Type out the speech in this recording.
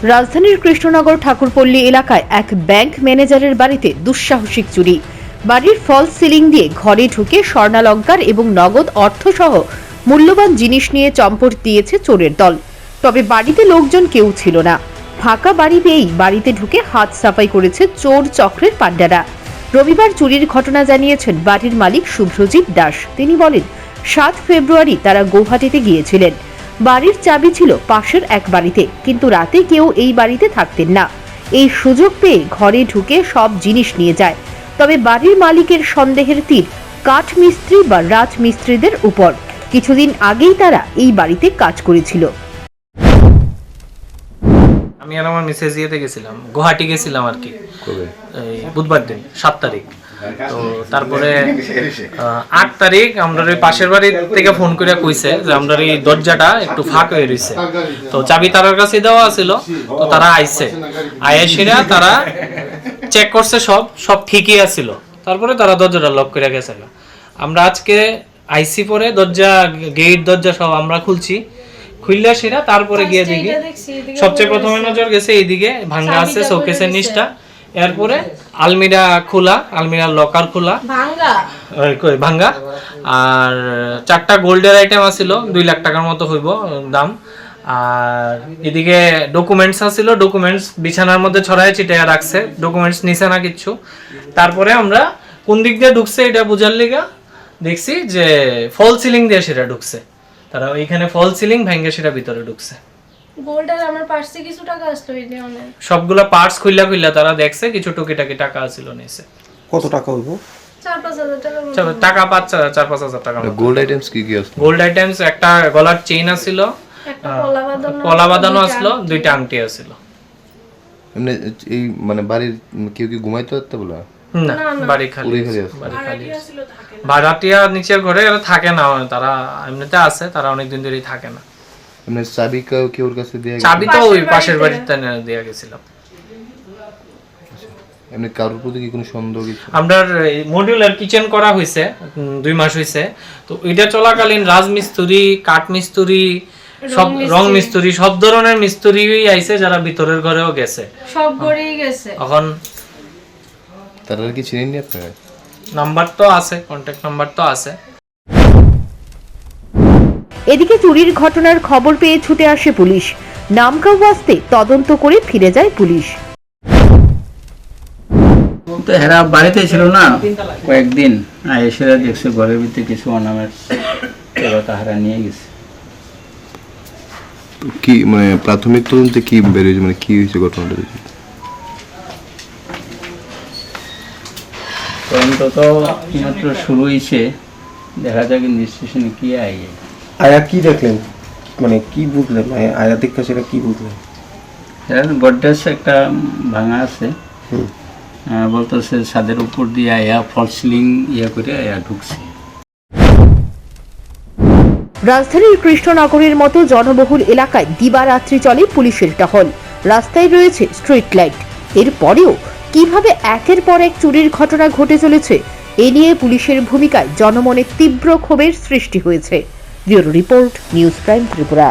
রাজধানীর কৃষ্ণনগর ঠাকুরপল্লী এলাকায় এক ব্যাংক ম্যানেজারের বাড়িতে দুঃসাহসিক চুরি। বাড়ির ফলস সিলিং দিয়ে ঘরে ঢুকে স্বর্ণালংকার এবং নগদ অর্থসহ মূল্যবান জিনিস নিয়ে চম্পট দিয়েছে চোরের দল। তবে বাড়িতে লোকজন কেউ ছিল না। ফাঁকা বাড়ি পেয়েই বাড়িতে ঢুকে হাত সাফাই করেছে চোর চক্রের পাণ্ডারা। রবিবার চুরির ঘটনা জানিয়েছেন বাড়ির মালিক শুভ্রজিৎ দাস। তিনি বলেন, 7 ফেব্রুয়ারি তারা গৌহাটিতে গিয়েছিলেন। বাড়ির চাবি ছিল পাশের এক বাড়িতে, কিন্তু রাতে কেউ এই বাড়িতে থাকতেন না। এই সুযোগ পেয়ে ঘরে ঢুকে সব জিনিস নিয়ে যায়। তবে বাড়ির মালিকের সন্দেহের তীর কাঠ মিস্ত্রি বা রাজমিস্ত্রিদের উপর। কিছুদিন আগেই তারা এই বাড়িতে কাজ করেছিল। আমি আর আমার মিসেস ইয়েতে গেছিলাম, গুয়াহাটি গেছিলাম আর কি, বুধবার দিন 7 তারিখ। তো তারপরে 8 তারিখ আমরা ওই পাশের বাড়ি থেকে ফোন করে কইছে যে আমরা এই দরজাটা একটু ফাঁক হয়ে রয়েছে, তো চাবি তার কাছে দেওয়া ছিল। তো তারা আইছে, আয়েসিরা তারা চেক করছে, সব ঠিকই আছিল। তারপরে তারা দরজাটা লক করে গেছে। আমরা আজকে আইসি পরে দরজা, গেট দরজা সব আমরা খুলছি, খুললে সেটা তারপরে গিয়ে দেখি সবচেয়ে প্রথমে নজর গেছে এইদিকে ভাঙ্গা আছে শোকেসের নিচটা। এরপরে আলমিরা খোলা, আলমিরার লকার খোলা ভাঙ্গা, আর 4টা গোল্ডের আইটেম আছিল, 2 লাখ টাকার মতো হইব দাম। আর এদিকে ডকুমেন্টস আছিল, ডকুমেন্টস বিছানার মধ্যে ছড়ায় ছিটায় রাখছে, ডকুমেন্টস নিছে না কিচ্ছু। তারপরে আমরা কোন দিক দিয়ে ঢুকছে এটা বুঝার লিগা দেখছি যে ফল সিলিং দিয়ে সেটা ঢুকছে। তারা ওইখানে ফল সিলিং ভেঙে সেটা ভিতরে ঢুকছে। গোল্ডের আমার পার্সে কিছু টাকা আসলো এই নিয়ে, সবগুলা পার্টস খুইলা তারা দেখছে কিছু টুকিটাকি টাকা আছিল নিছে। কত টাকা হইব? 4-5 হাজার টাকা টাকা 4-5 হাজার টাকা। গোল্ড আইটেমস কি কি আছে? গোল্ড আইটেমস একটা গলার চেইন আছিল, একটা পলা বাঁধানো আসলো, 2টা আংটি আছিল। এমনি এই মানে বাড়ির কেউ কি ঘুমাইতে পারতে বলা? না, বাড়ি খালি আছে। বাড়ি খালি আছে। ভাড়াটিয়া নিচের ঘরে এরা থাকে না, তারা এমনিতে আছে, তারা অনেক দিন ধরেই থাকে না। এমনি চাবি কি ওর কাছে দিয়ে? চাবি তো ওই পাশের বাড়িতে দেয়া গেছিল। এমনি কারোর প্রতি কি কোনো সন্দেহ কিছু? আমরা মডিউলার কিচেন করা হয়েছে 2 মাস হয়েছে। তো এটা চলাকালীন রাজমিস্ত্রি, কাঠ মিস্ত্রি, সব রং মিস্ত্রি, সব ধরনের মিস্ত্রি আইছে, যারা ভিতরের ঘরেও গেছে, সব ঘরেই গেছে। এখন তারা কি চিনেন নি আপনারা? নাম্বার তো আছে, কন্টাক্ট নাম্বার তো আছে। এদিকে চুরির ঘটনার খবর পেয়ে ছুটে আসে পুলিশ। নামগাঁও আসতে তদন্ত করে ফিরে যায় পুলিশ। তো এরা বাড়িতে ছিল না কয়েকদিন, এসে দেখছে ঘরের ভিতরে কিছু অর্নামেন্টস তাহারা নিয়ে গেছে। কি মানে প্রাথমিক তদন্তে কি বেরিয়েছে, মানে কি হয়েছে ঘটনাটা? তদন্ত তো মাত্র শুরু হয়েছে, দেখা যাক ইনভেস্টিগেশনে কি আইয়ে। আয়া কি দেখলেন, মানে কি বুঝলেন? আয়া দেখা সেটা কি বুঝলেন? গডরেজ একটা ভাঙা আছে, বলতেছে ছাদের উপর দিয়ে আয়া ফল সিলিং করে আয়া ঢুকছে। রাজধানীর কৃষ্ণনগরের মতো জনবহুল এলাকায় দিবারাত্রি চলে পুলিশের টহল। রাস্তায় রয়েছে স্ট্রিট লাইট। এরপরেও কিভাবে একের পর এক চুরির ঘটনা ঘটে চলেছে, এ নিয়ে পুলিশের ভূমিকায় জনমনে তীব্র ক্ষোভের সৃষ্টি হয়েছে। Bureau report, news prime Tripura.